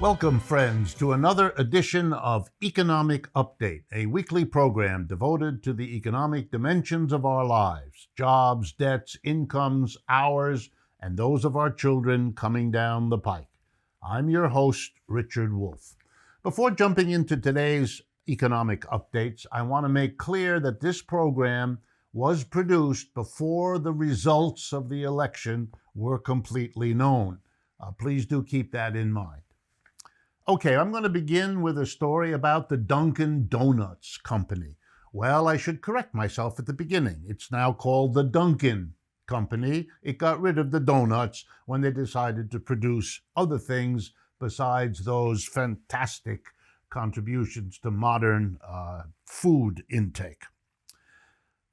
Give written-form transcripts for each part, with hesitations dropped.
Welcome, friends, to another edition of Economic Update, a weekly program devoted to the economic dimensions of our lives, jobs, debts, incomes, ours, and those of our children coming down the pike. I'm your host, Richard Wolff. Before jumping into today's economic updates, I want to make clear that this program was produced before the results of the election were completely known. Please do keep that in mind. Okay, I'm going to begin with a story about the Dunkin Donuts company. Well, I should correct myself at the beginning. It's now called the Dunkin Company. It got rid of the donuts when they decided to produce other things besides those fantastic contributions to modern food intake.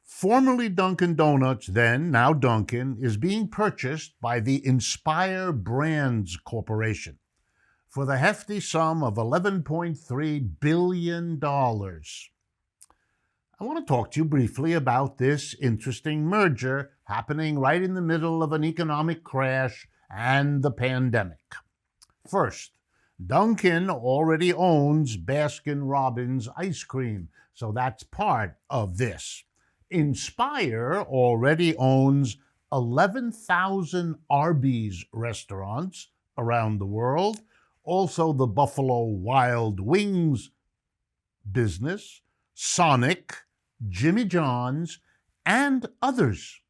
Formerly Dunkin Donuts, then, now Dunkin, is being purchased by the Inspire Brands Corporation for the hefty sum of $11.3 billion. I want to talk to you briefly about this interesting merger happening right in the middle of an economic crash and the pandemic. First, Dunkin already owns Baskin-Robbins ice cream, so that's part of this. Inspire already owns 11,000 Arby's restaurants around the world, also the Buffalo Wild Wings business, Sonic, Jimmy John's, and others.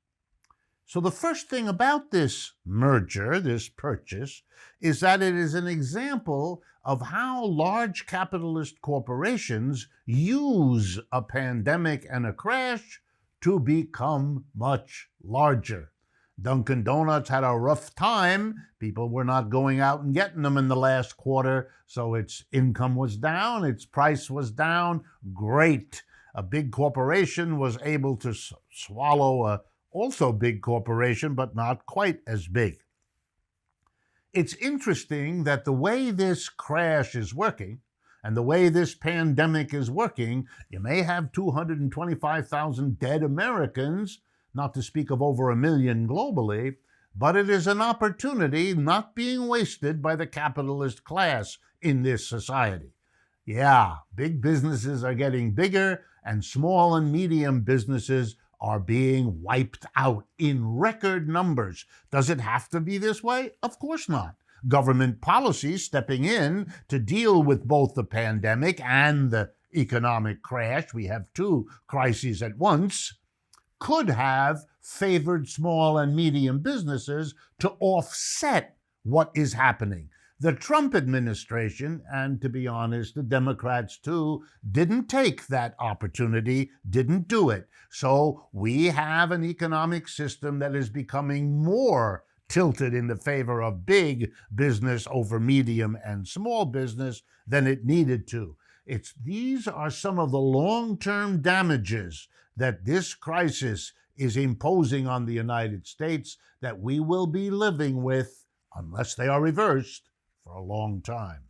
So the first thing about this merger, this purchase, is that it is an example of how large capitalist corporations use a pandemic and a crash to become much larger. Dunkin Donuts had a rough time. People were not going out and getting them in the last quarter, so its income was down, its price was down. Great. A big corporation was able to swallow a also big corporation, but not quite as big. It's interesting that the way this crash is working and the way this pandemic is working, you may have 225,000 dead Americans, not to speak of over 1 million globally, but it is an opportunity not being wasted by the capitalist class in this society. Yeah, big businesses are getting bigger and small and medium businesses are being wiped out in record numbers. Does it have to be this way? Of course not. Government policies stepping in to deal with both the pandemic and the economic crash, we have two crises at once, could have favored small and medium businesses to offset what is happening. The Trump administration, and to be honest, the Democrats too, didn't take that opportunity, didn't do it. So we have an economic system that is becoming more tilted in the favor of big business over medium and small business than it needed to. These are some of the long-term damages that this crisis is imposing on the United States that we will be living with, unless they are reversed, for a long time.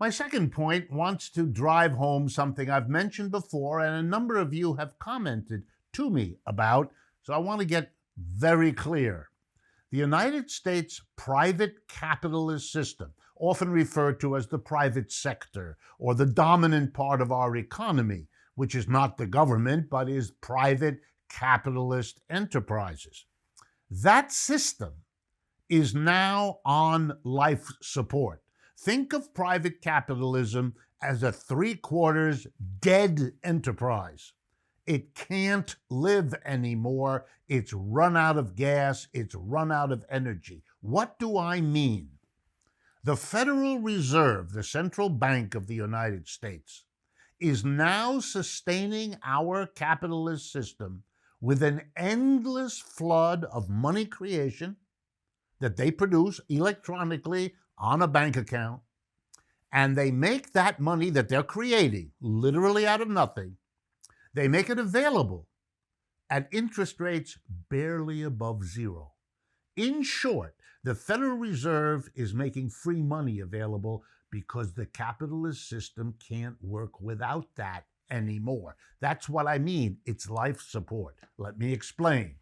My second point wants to drive home something I've mentioned before and a number of you have commented to me about, so I want to get very clear. The United States private capitalist system, often referred to as the private sector or the dominant part of our economy, which is not the government but is private capitalist enterprises. That system is now on life support. Think of private capitalism as a 3/4 dead enterprise. It can't live anymore. It's run out of gas. It's run out of energy. What do I mean? The Federal Reserve, the central bank of the United States, is now sustaining our capitalist system with an endless flood of money creation that they produce electronically on a bank account, and they make that money that they're creating, literally out of nothing, they make it available at interest rates barely above zero. In short, the Federal Reserve is making free money available because the capitalist system can't work without that anymore. That's what I mean. It's life support. Let me explain.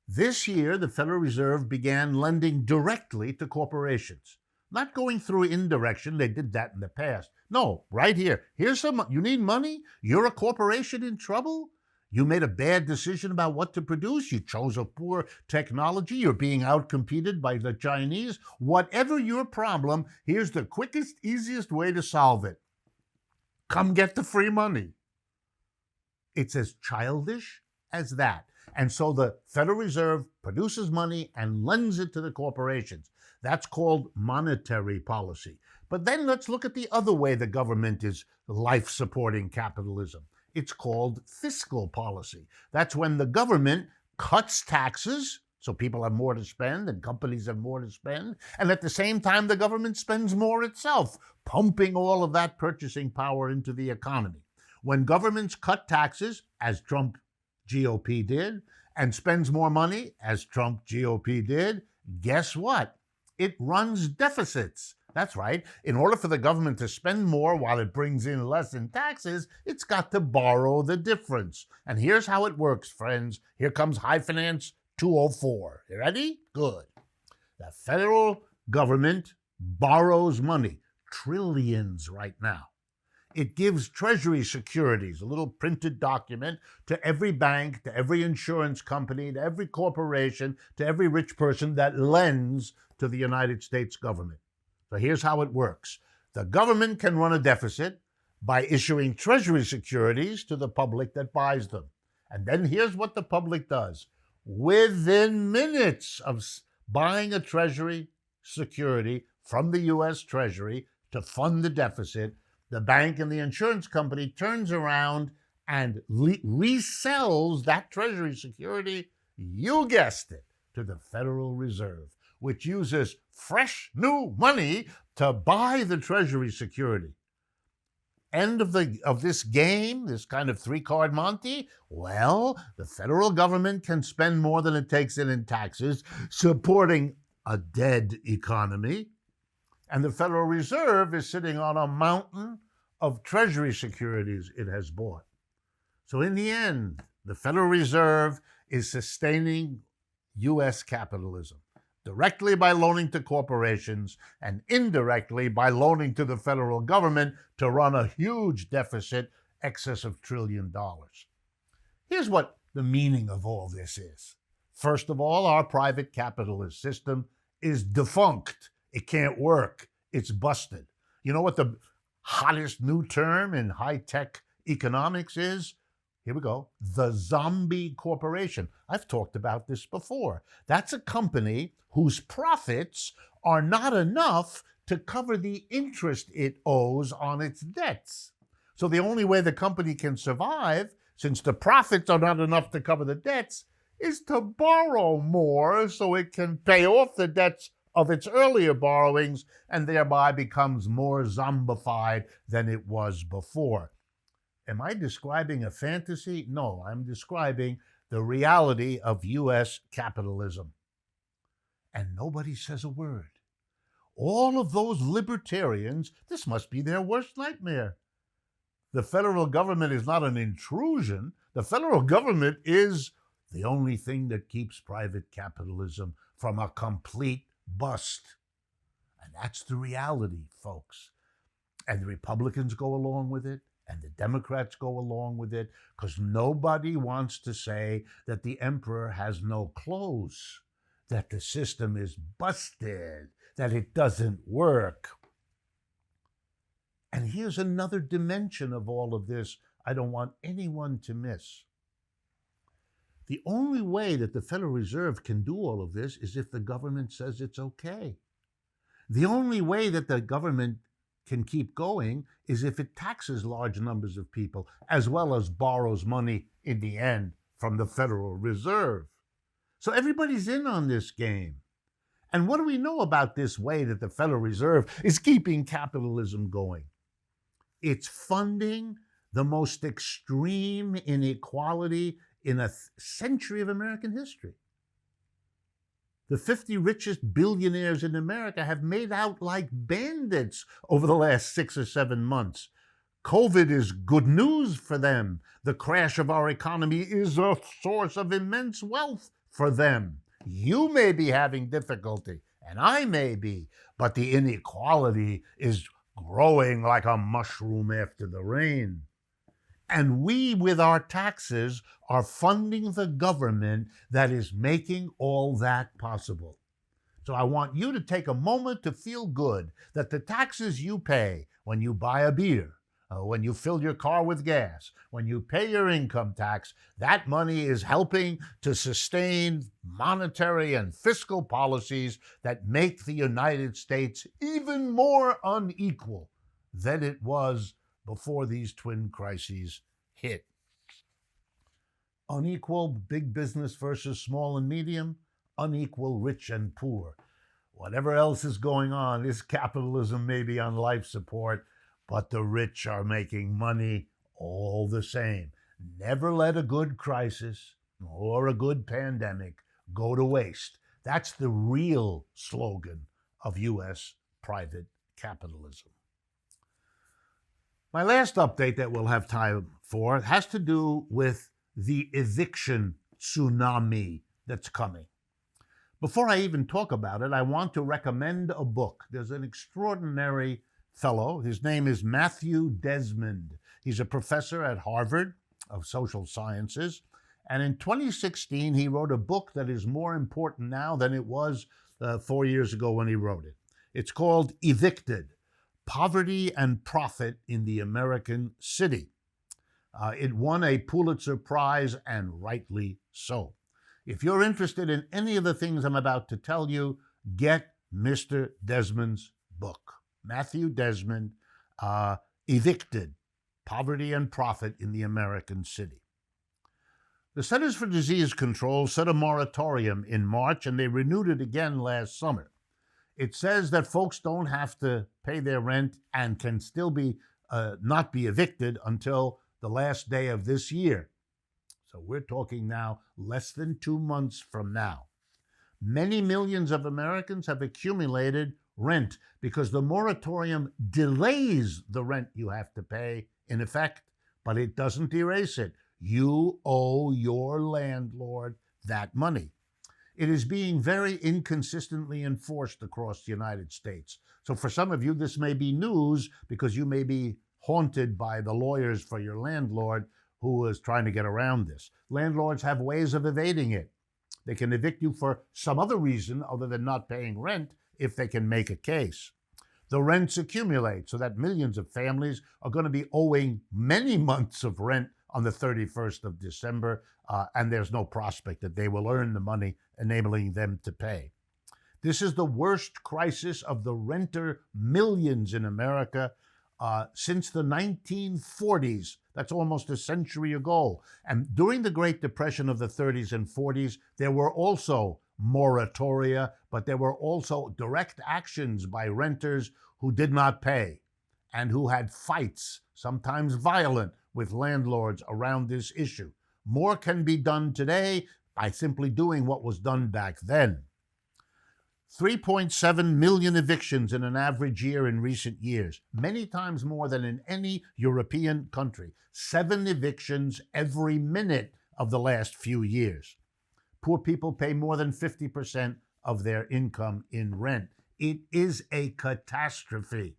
This year, the Federal Reserve began lending directly to corporations. Not going through indirection. They did that in the past. No, right here. Here's some, you need money? You're a corporation in trouble? You made a bad decision about what to produce. You chose a poor technology. You're being outcompeted by the Chinese. Whatever your problem, here's the quickest, easiest way to solve it. Come get the free money. It's as childish as that. And so the Federal Reserve produces money and lends it to the corporations. That's called monetary policy. But then let's look at the other way the government is life-supporting capitalism. It's called fiscal policy. That's when the government cuts taxes, so people have more to spend and companies have more to spend, and at the same time the government spends more itself, pumping all of that purchasing power into the economy. When governments cut taxes, as Trump GOP did, and spends more money, as Trump GOP did, guess what? It runs deficits. That's right. In order for the government to spend more while it brings in less in taxes, it's got to borrow the difference. And here's how it works, friends. Here comes High Finance 204. You ready? Good. The federal government borrows money, trillions right now. It gives Treasury securities, a little printed document, to every bank, to every insurance company, to every corporation, to every rich person that lends to the United States government. So here's how it works. The government can run a deficit by issuing Treasury securities to the public that buys them. And then here's what the public does. Within minutes of buying a Treasury security from the U.S. Treasury to fund the deficit, the bank and the insurance company turns around and resells that Treasury security, you guessed it, to the Federal Reserve, which uses fresh new money to buy the Treasury security. End of this game, this kind of three-card Monte? Well, the federal government can spend more than it takes in taxes, supporting a dead economy. And the Federal Reserve is sitting on a mountain of Treasury securities it has bought. So in the end, the Federal Reserve is sustaining U.S. capitalism, directly by loaning to corporations and indirectly by loaning to the federal government to run a huge deficit, excess of $1 trillion. Here's what the meaning of all this is. First of all, our private capitalist system is defunct. It can't work. It's busted. You know what the hottest new term in high-tech economics is? Here we go. The zombie corporation. I've talked about this before. That's a company whose profits are not enough to cover the interest it owes on its debts. So the only way the company can survive, since the profits are not enough to cover the debts, is to borrow more so it can pay off the debts of its earlier borrowings and thereby becomes more zombified than it was before. Am I describing a fantasy? No, I'm describing the reality of U.S. capitalism. And nobody says a word. All of those libertarians, this must be their worst nightmare. The federal government is not an intrusion. The federal government is the only thing that keeps private capitalism from a complete bust. And that's the reality, folks. And the Republicans go along with it, and the Democrats go along with it, because nobody wants to say that the emperor has no clothes, that the system is busted, that it doesn't work. And here's another dimension of all of this I don't want anyone to miss. The only way that the Federal Reserve can do all of this is if the government says it's okay. The only way that the government can keep going is if it taxes large numbers of people, as well as borrows money in the end from the Federal Reserve. So everybody's in on this game. And what do we know about this way that the Federal Reserve is keeping capitalism going? It's funding the most extreme inequality in a century of American history. The 50 richest billionaires in America have made out like bandits over the last 6 or 7 months. COVID is good news for them. The crash of our economy is a source of immense wealth for them. You may be having difficulty, and I may be, but the inequality is growing like a mushroom after the rain. And we, with our taxes, are funding the government that is making all that possible. So I want you to take a moment to feel good that the taxes you pay when you buy a beer, when you fill your car with gas, when you pay your income tax, that money is helping to sustain monetary and fiscal policies that make the United States even more unequal than it was before these twin crises hit. Unequal big business versus small and medium, unequal rich and poor. Whatever else is going on, this capitalism may be on life support, but the rich are making money all the same. Never let a good crisis or a good pandemic go to waste. That's the real slogan of U.S. private capitalism. My last update that we'll have time for has to do with the eviction tsunami that's coming. Before I even talk about it, I want to recommend a book. There's an extraordinary fellow. His name is Matthew Desmond. He's a professor at Harvard of Social Sciences. And in 2016, he wrote a book that is more important now than it was 4 years ago when he wrote it. It's called Evicted: Poverty and Profit in the American City. It won a Pulitzer Prize, and rightly so. If you're interested in any of the things I'm about to tell you, get Mr. Desmond's book. Matthew Desmond, Evicted: Poverty and Profit in the American City. The Centers for Disease Control set a moratorium in March, and they renewed it again last summer. It says that folks don't have to pay their rent and can still not be evicted until the last day of this year. So we're talking now less than 2 months from now. Many millions of Americans have accumulated rent because the moratorium delays the rent you have to pay, in effect, but it doesn't erase it. You owe your landlord that money. It is being very inconsistently enforced across the United States. So for some of you, this may be news because you may be haunted by the lawyers for your landlord who is trying to get around this. Landlords have ways of evading it. They can evict you for some other reason other than not paying rent if they can make a case. The rents accumulate so that millions of families are going to be owing many months of rent on the 31st of December, and there's no prospect that they will earn the money, enabling them to pay. This is the worst crisis of the renter millions in America since the 1940s. That's almost a century ago. And during the Great Depression of the 30s and 40s, there were also moratoria, but there were also direct actions by renters who did not pay and who had fights, sometimes violent, with landlords around this issue. More can be done today by simply doing what was done back then. 3.7 million evictions in an average year in recent years, many times more than in any European country. 7 evictions every minute of the last few years. Poor people pay more than 50% of their income in rent. It is a catastrophe.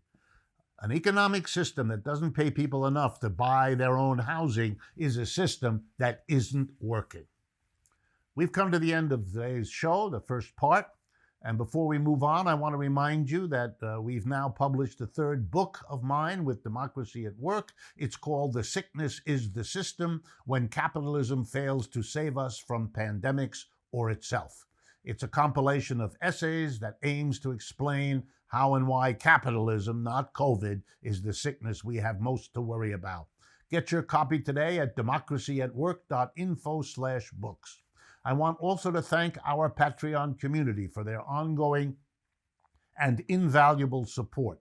An economic system that doesn't pay people enough to buy their own housing is a system that isn't working. We've come to the end of today's show, the first part. And before we move on, I want to remind you that we've now published the 3rd book of mine with Democracy at Work. It's called The Sickness is the System: When Capitalism Fails to Save Us from Pandemics or Itself. It's a compilation of essays that aims to explain how and why capitalism, not COVID, is the sickness we have most to worry about. Get your copy today at democracyatwork.info/books. I want also to thank our Patreon community for their ongoing and invaluable support.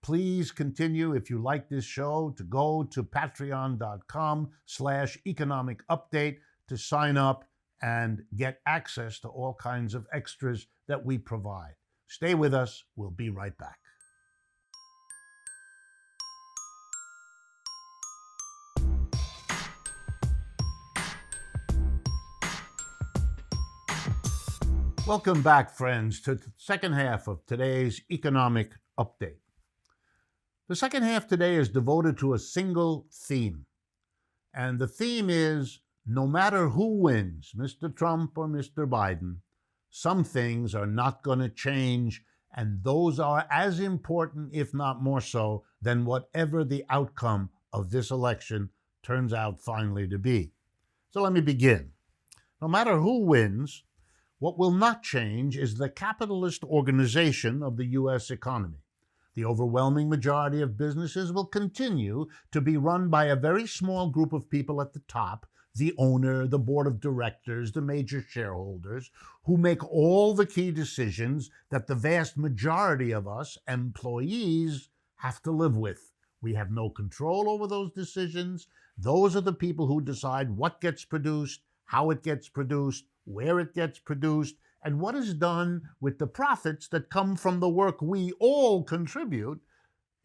Please continue, if you like this show, to go to patreon.com/economic update to sign up and get access to all kinds of extras that we provide. Stay with us. We'll be right back. Welcome back, friends, to the second half of today's economic update. The second half today is devoted to a single theme. And the theme is, no matter who wins, Mr. Trump or Mr. Biden, some things are not going to change, and those are as important, if not more so, than whatever the outcome of this election turns out finally to be. So let me begin. No matter who wins, what will not change is the capitalist organization of the U.S. economy. The overwhelming majority of businesses will continue to be run by a very small group of people at the top, the owner, the board of directors, the major shareholders, who make all the key decisions that the vast majority of us employees have to live with. We have no control over those decisions. Those are the people who decide what gets produced, how it gets produced, where it gets produced, and what is done with the profits that come from the work we all contribute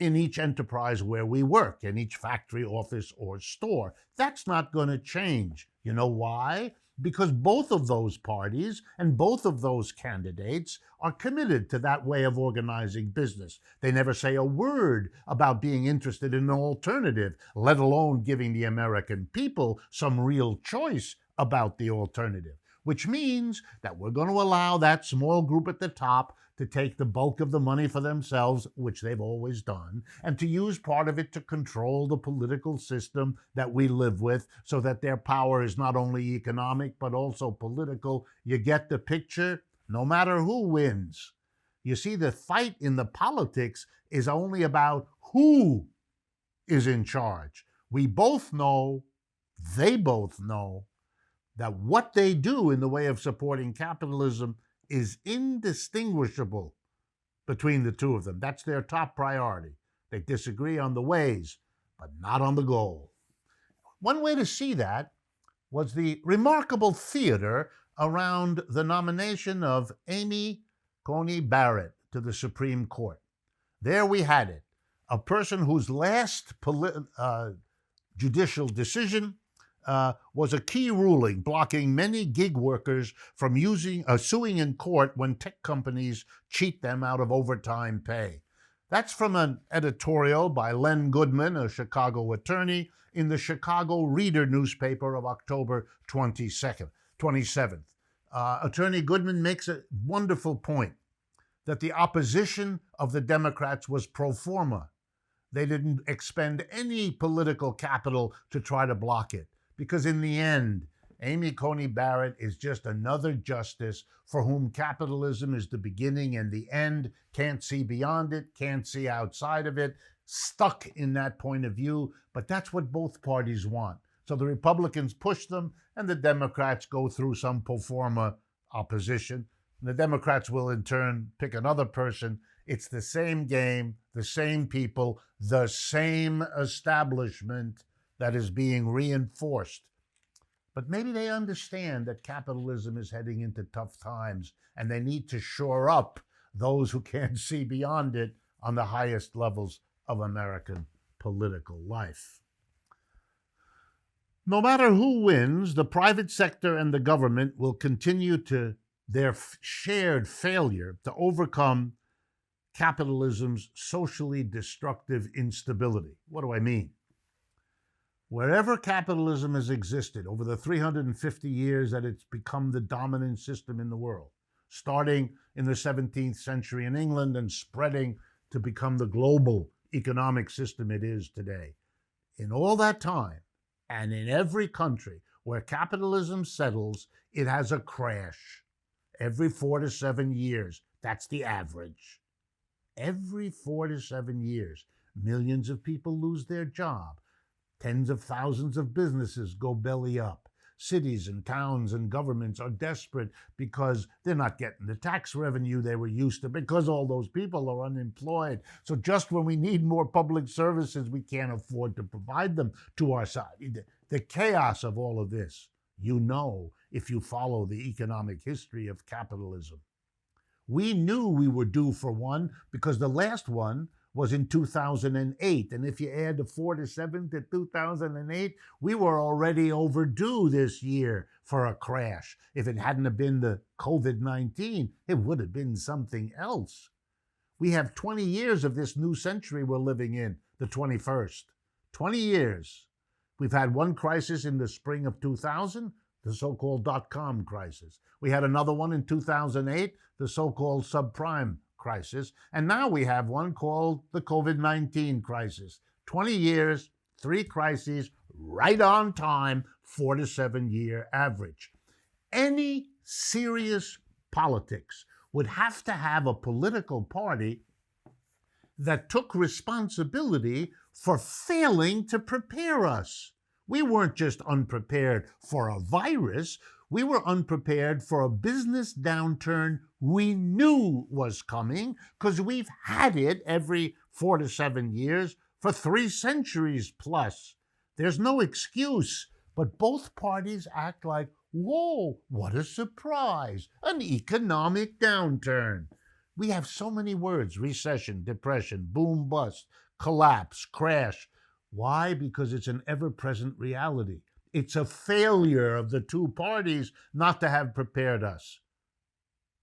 in each enterprise where we work, in each factory, office, or store. That's not going to change. You know why? Because both of those parties and both of those candidates are committed to that way of organizing business. They never say a word about being interested in an alternative, let alone giving the American people some real choice about the alternative, which means that we're going to allow that small group at the top to take the bulk of the money for themselves, which they've always done, and to use part of it to control the political system that we live with so that their power is not only economic but also political. You get the picture? No matter who wins. You see, the fight in the politics is only about who is in charge. We both know, they both know, that what they do in the way of supporting capitalism is indistinguishable between the two of them. That's their top priority. They disagree on the ways, but not on the goal. One way to see that was the remarkable theater around the nomination of Amy Coney Barrett to the Supreme Court. There we had it, a person whose last judicial decision was a key ruling blocking many gig workers from suing in court when tech companies cheat them out of overtime pay. That's from an editorial by Len Goodman, a Chicago attorney, in the Chicago Reader newspaper of October 27th. Attorney Goodman makes a wonderful point that the opposition of the Democrats was pro forma. They didn't expend any political capital to try to block it. Because in the end, Amy Coney Barrett is just another justice for whom capitalism is the beginning and the end, can't see beyond it, can't see outside of it, stuck in that point of view. But that's what both parties want. So the Republicans push them, and the Democrats go through some pro forma opposition. And the Democrats will in turn pick another person. It's the same game, the same people, the same establishment that is being reinforced. But maybe they understand that capitalism is heading into tough times and they need to shore up those who can't see beyond it on the highest levels of American political life. No matter who wins, the private sector and the government will continue to their shared failure to overcome capitalism's socially destructive instability. What do I mean? Wherever capitalism has existed over the 350 years that it's become the dominant system in the world, starting in the 17th century in England and spreading to become the global economic system it is today. In all that time, and in every country where capitalism settles, it has a crash. Every 4 to 7 years, that's the average. Every 4 to 7 years, millions of people lose their job. Tens of thousands of businesses go belly up. Cities and towns and governments are desperate because they're not getting the tax revenue they were used to because all those people are unemployed. So just when we need more public services, we can't afford to provide them to our side. The chaos of all of this, you know, if you follow the economic history of capitalism. We knew we were due for one because the last one was in 2008. And if you add the 4 to 7 to 2008, we were already overdue this year for a crash. If it hadn't have been the COVID-19, it would have been something else. We have 20 years of this new century we're living in, the 21st. 20 years. We've had one crisis in the spring of 2000, the so-called dot-com crisis. We had another one in 2008, the so-called subprime crisis. And now we have one called the COVID-19 crisis. 20 years, 3 crises, right on time, 4 to 7 year average. Any serious politics would have to have a political party that took responsibility for failing to prepare us. We weren't just unprepared for a virus, we were unprepared for a business downturn we knew was coming because we've had it every 4 to 7 years for 3 centuries plus. There's no excuse, but both parties act like, whoa, what a surprise, an economic downturn. We have so many words: recession, depression, boom, bust, collapse, crash. Why? Because it's an ever-present reality. It's a failure of the two parties not to have prepared us.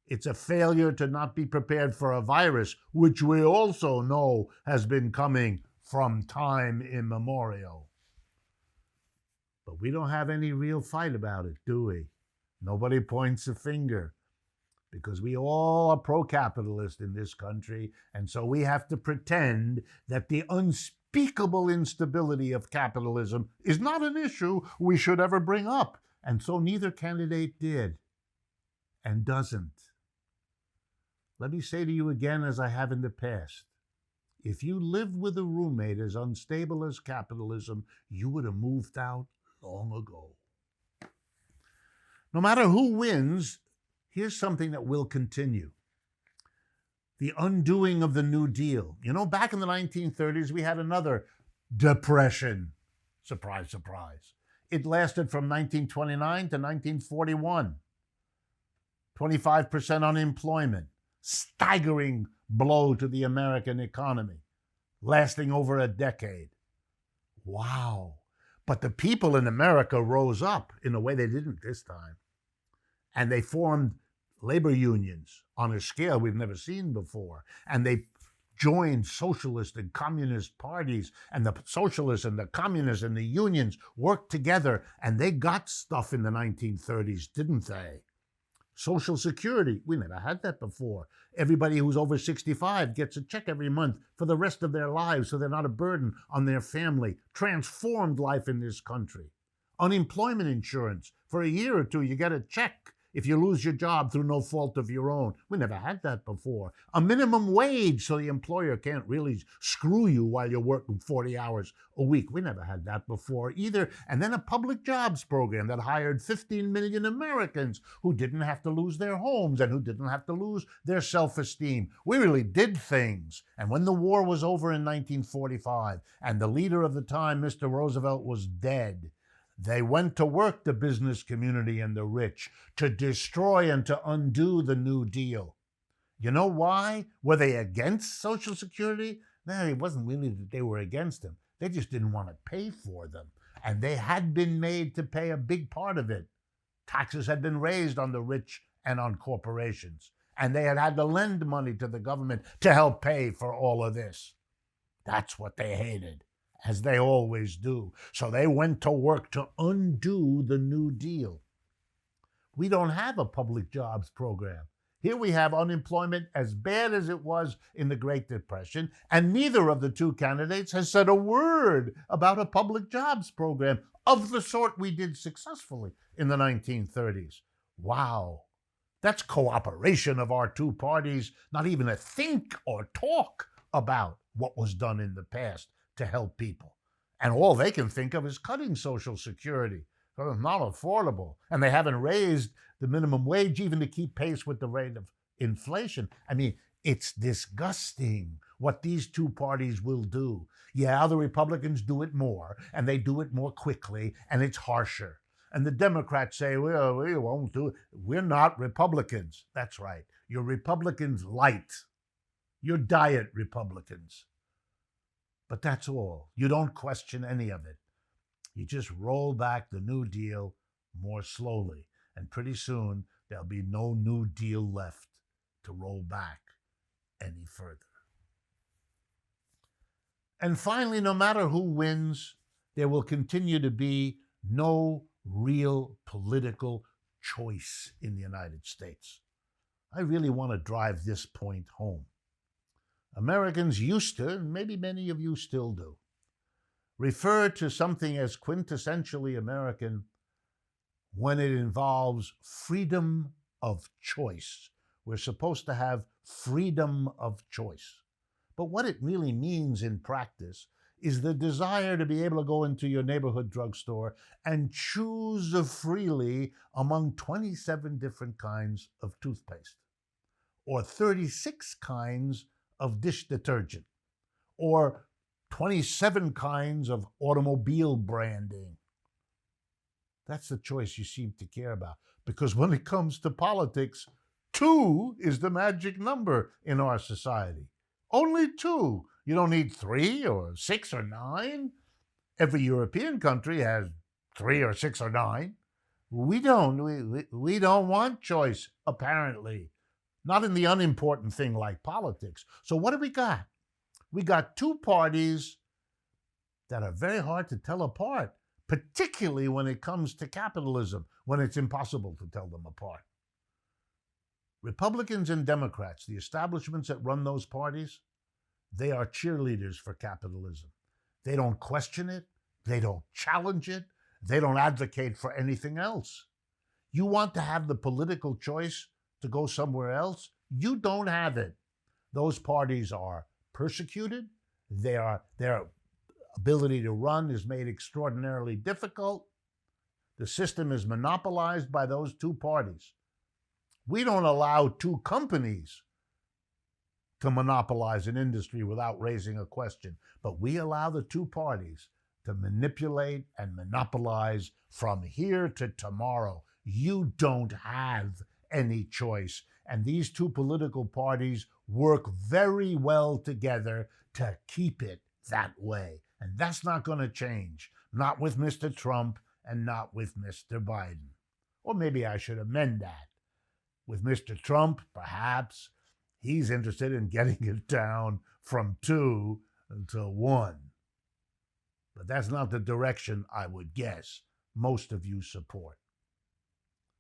It's a failure to not be prepared for a virus, which we also know has been coming from time immemorial. But we don't have any real fight about it, do we? Nobody points a finger, because we all are pro-capitalist in this country, and so we have to pretend that the unspeakable instability of capitalism is not an issue we should ever bring up. And so neither candidate did, and doesn't. Let me say to you again, as I have in the past, if you lived with a roommate as unstable as capitalism, you would have moved out long ago. No matter who wins, here's something that will continue. The undoing of the New Deal. You know, back in the 1930s, we had another depression. Surprise, surprise. It lasted from 1929 to 1941. 25% unemployment. Staggering blow to the American economy, lasting over a decade. Wow. But the people in America rose up in a way they didn't this time. And they formed labor unions on a scale we've never seen before. And they joined socialist and communist parties, and the socialists and the communists and the unions worked together, and they got stuff in the 1930s, didn't they? Social Security, we never had that before. Everybody who's over 65 gets a check every month for the rest of their lives, so they're not a burden on their family. Transformed life in this country. Unemployment insurance. For a year or two, you get a check if you lose your job through no fault of your own. We never had that before. A minimum wage so the employer can't really screw you while you're working 40 hours a week. We never had that before either. And then a public jobs program that hired 15 million Americans who didn't have to lose their homes and who didn't have to lose their self-esteem. We really did things. And when the war was over in 1945 and the leader of the time, Mr. Roosevelt, was dead, they went to work, the business community and the rich, to destroy and to undo the New Deal. You know why? Were they against Social Security? No, it wasn't really that they were against them. They just didn't want to pay for them. And they had been made to pay a big part of it. Taxes had been raised on the rich and on corporations. And they had had to lend money to the government to help pay for all of this. That's what they hated, as they always do. So they went to work to undo the New Deal. We don't have a public jobs program. Here we have unemployment as bad as it was in the Great Depression, and neither of the two candidates has said a word about a public jobs program of the sort we did successfully in the 1930s. Wow. That's cooperation of our two parties, not even to think or talk about what was done in the past to help people. And all they can think of is cutting Social Security. It's not affordable. And they haven't raised the minimum wage even to keep pace with the rate of inflation. I mean, it's disgusting what these two parties will do. Yeah, the Republicans do it more, and they do it more quickly, and it's harsher. And the Democrats say, well, we won't do it. We're not Republicans. That's right. You're Republicans light. You're diet Republicans. But that's all. You don't question any of it. You just roll back the New Deal more slowly. And pretty soon, there'll be no New Deal left to roll back any further. And finally, no matter who wins, there will continue to be no real political choice in the United States. I really want to drive this point home. Americans used to, and maybe many of you still do, refer to something as quintessentially American when it involves freedom of choice. We're supposed to have freedom of choice. But what it really means in practice is the desire to be able to go into your neighborhood drugstore and choose freely among 27 different kinds of toothpaste, or 36 kinds of dish detergent, or 27 kinds of automobile branding. That's the choice you seem to care about, because when it comes to politics, 2 is the magic number in our society. Only 2. You don't need 3 or 6 or 9. Every European country has 3 or 6 or 9. We don't. We don't want choice, apparently. Not in the unimportant thing like politics. So what do we got? We got 2 parties that are very hard to tell apart, particularly when it comes to capitalism, when it's impossible to tell them apart. Republicans and Democrats, the establishments that run those parties, they are cheerleaders for capitalism. They don't question it. They don't challenge it. They don't advocate for anything else. You want to have the political choice to go somewhere else? You don't have it. Those parties are persecuted. Their ability to run is made extraordinarily difficult. The system is monopolized by those 2 parties. We don't allow 2 companies to monopolize an industry without raising a question, but we allow the 2 parties to manipulate and monopolize from here to tomorrow. You don't have any choice. And these 2 political parties work very well together to keep it that way. And that's not going to change. Not with Mr. Trump and not with Mr. Biden. Or maybe I should amend that. With Mr. Trump, perhaps, he's interested in getting it down from 2 to 1. But that's not the direction, I would guess, most of you support.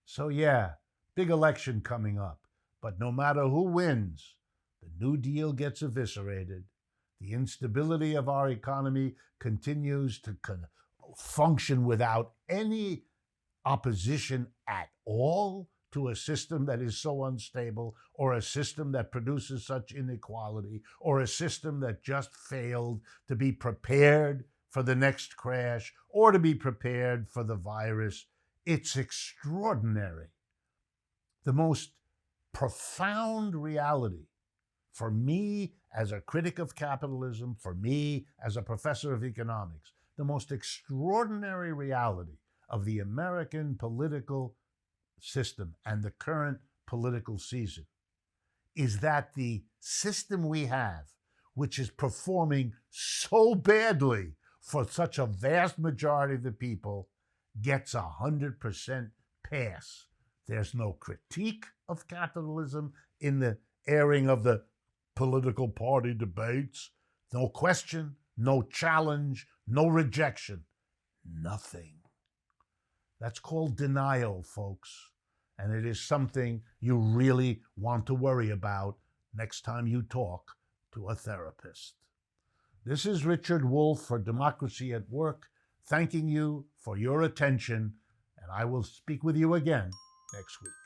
So yeah, big election coming up. But no matter who wins, the New Deal gets eviscerated. The instability of our economy continues to function without any opposition at all to a system that is so unstable, or a system that produces such inequality, or a system that just failed to be prepared for the next crash, or to be prepared for the virus. It's extraordinary. The most profound reality for me as a critic of capitalism, for me as a professor of economics, the most extraordinary reality of the American political system and the current political season is that the system we have, which is performing so badly for such a vast majority of the people, gets 100% pass. There's no critique of capitalism in the airing of the political party debates. No question, no challenge, no rejection. Nothing. That's called denial, folks. And it is something you really want to worry about next time you talk to a therapist. This is Richard Wolff for Democracy at Work, thanking you for your attention, and I will speak with you again next week.